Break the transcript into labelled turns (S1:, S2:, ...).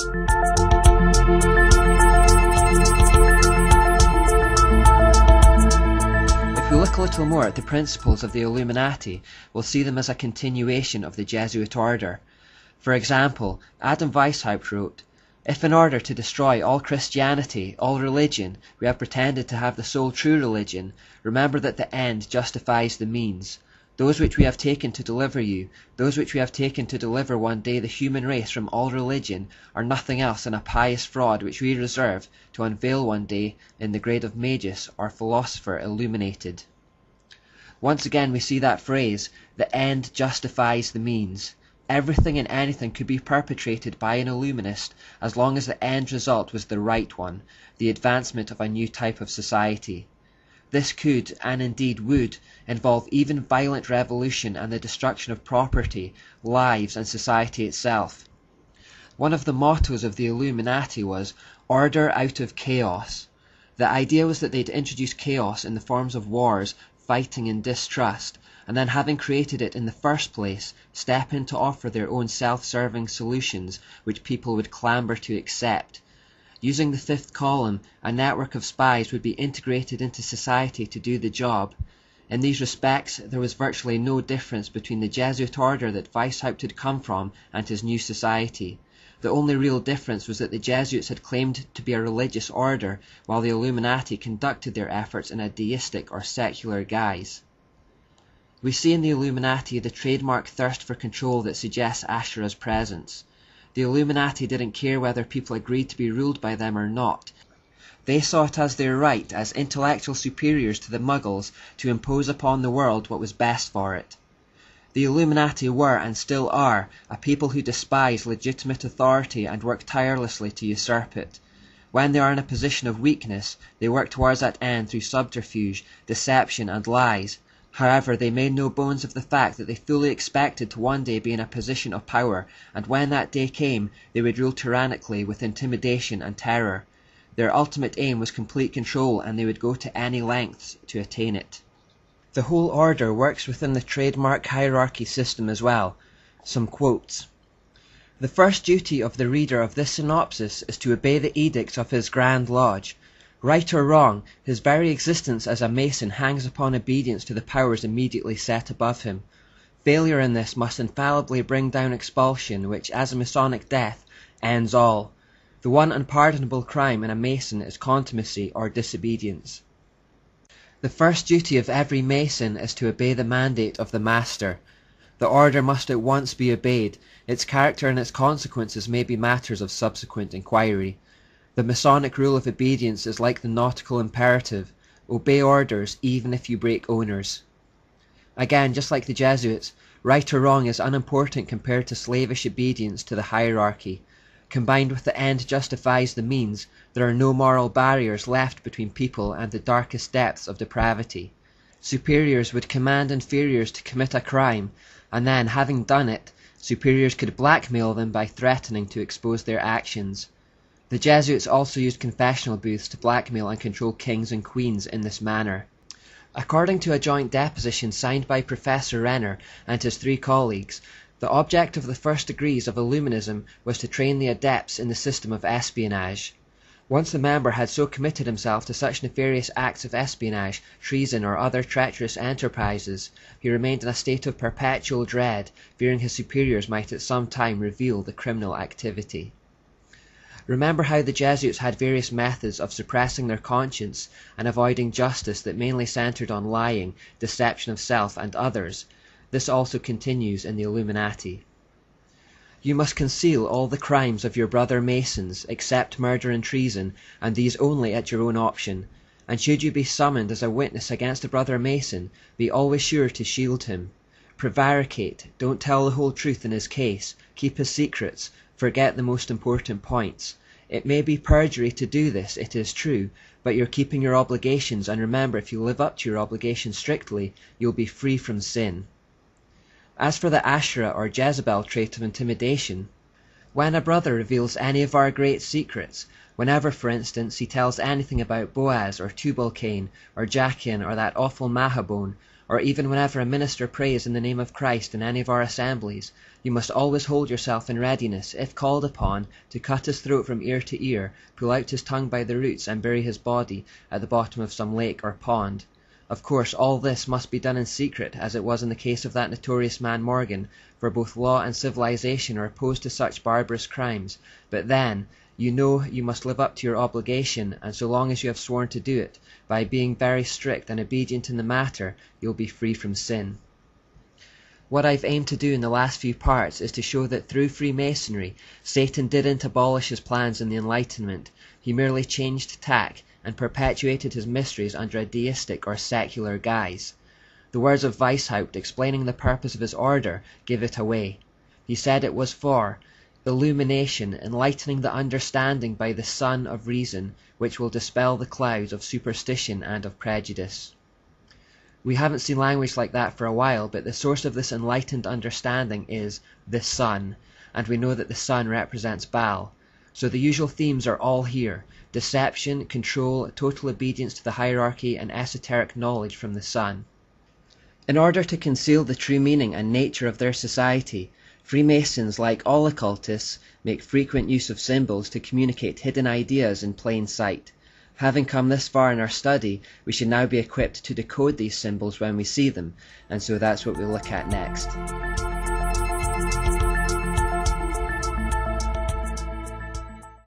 S1: If we look a little more at the principles of the Illuminati, we'll see them as a continuation of the Jesuit order. For example, Adam Weishaupt wrote, "If in order to destroy all Christianity, all religion, we have pretended to have the sole true religion, remember that the end justifies the means. Those which we have taken to deliver you, those which we have taken to deliver one day the human race from all religion, are nothing else than a pious fraud which we reserve to unveil one day in the grade of Magus or philosopher illuminated." Once again we see that phrase, "the end justifies the means." Everything and anything could be perpetrated by an Illuminist as long as the end result was the right one, the advancement of a new type of society. This could, and indeed would, involve even violent revolution and the destruction of property, lives, and society itself. One of the mottos of the Illuminati was, "Order out of chaos." The idea was that they'd introduce chaos in the forms of wars, fighting, and distrust, and then having created it in the first place, step in to offer their own self-serving solutions which people would clamber to accept. Using the fifth column, a network of spies would be integrated into society to do the job. In these respects, there was virtually no difference between the Jesuit order that Weishaupt had come from and his new society. The only real difference was that the Jesuits had claimed to be a religious order, while the Illuminati conducted their efforts in a deistic or secular guise. We see in the Illuminati the trademark thirst for control that suggests Ashura's presence. The Illuminati didn't care whether people agreed to be ruled by them or not. They saw it as their right, as intellectual superiors to the Muggles, to impose upon the world what was best for it. The Illuminati were, and still are, a people who despise legitimate authority and work tirelessly to usurp it. When they are in a position of weakness, they work towards that end through subterfuge, deception, and lies. However, they made no bones of the fact that they fully expected to one day be in a position of power, and when that day came, they would rule tyrannically with intimidation and terror. Their ultimate aim was complete control, and they would go to any lengths to attain it. The whole order works within the trademark hierarchy system as well. Some quotes. "The first duty of the reader of this synopsis is to obey the edicts of his Grand Lodge. Right or wrong, his very existence as a Mason hangs upon obedience to the powers immediately set above him. Failure in this must infallibly bring down expulsion, which, as a Masonic death, ends all. The one unpardonable crime in a Mason is contumacy or disobedience. The first duty of every Mason is to obey the mandate of the Master. The order must at once be obeyed. Its character and its consequences may be matters of subsequent inquiry. The Masonic rule of obedience is like the nautical imperative. Obey orders even if you break owners." Again, just like the Jesuits, right or wrong is unimportant compared to slavish obedience to the hierarchy. Combined with the end justifies the means, there are no moral barriers left between people and the darkest depths of depravity. Superiors would command inferiors to commit a crime, and then, having done it, superiors could blackmail them by threatening to expose their actions. The Jesuits also used confessional booths to blackmail and control kings and queens in this manner. According to a joint deposition signed by Professor Renner and his 3 colleagues, the object of the first degrees of Illuminism was to train the adepts in the system of espionage. Once the member had so committed himself to such nefarious acts of espionage, treason, or other treacherous enterprises, he remained in a state of perpetual dread, fearing his superiors might at some time reveal the criminal activity. Remember how the Jesuits had various methods of suppressing their conscience and avoiding justice that mainly centered on lying, deception of self and others. This also continues in the Illuminati. "You must conceal all the crimes of your brother Masons, except murder and treason, and these only at your own option. And should you be summoned as a witness against a brother Mason, be always sure to shield him. Prevaricate, don't tell the whole truth in his case, keep his secrets, forget the most important points. It may be perjury to do this, it is true, but you're keeping your obligations, and remember, if you live up to your obligations strictly, you'll be free from sin." As for the Ashura or Jezebel trait of intimidation, when a brother reveals any of our great secrets, whenever, for instance, he tells anything about Boaz or Tubal-Cain or Jachin or that awful Mahabone, or even whenever a minister prays in the name of Christ in any of our assemblies, you must always hold yourself in readiness, if called upon, to cut his throat from ear to ear, pull out his tongue by the roots, and bury his body at the bottom of some lake or pond. Of course, all this must be done in secret, as it was in the case of that notorious man Morgan, for both law and civilization are opposed to such barbarous crimes. But then, you know you must live up to your obligation, and so long as you have sworn to do it, by being very strict and obedient in the matter, you'll be free from sin. What I've aimed to do in the last few parts is to show that through Freemasonry, Satan didn't abolish his plans in the Enlightenment. He merely changed tack and perpetuated his mysteries under a deistic or secular guise. The words of Weishaupt explaining the purpose of his order give it away. He said it was for illumination, enlightening the understanding by the sun of reason, which will dispel the clouds of superstition and of prejudice. We haven't seen language like that for a while, but the source of this enlightened understanding is the sun, and we know that the sun represents Baal. So the usual themes are all here: deception, control, total obedience to the hierarchy, and esoteric knowledge from the sun. In order to conceal the true meaning and nature of their society, Freemasons, like all occultists, make frequent use of symbols to communicate hidden ideas in plain sight. Having come this far in our study, we should now be equipped to decode these symbols when we see them, and so that's what we'll look at next.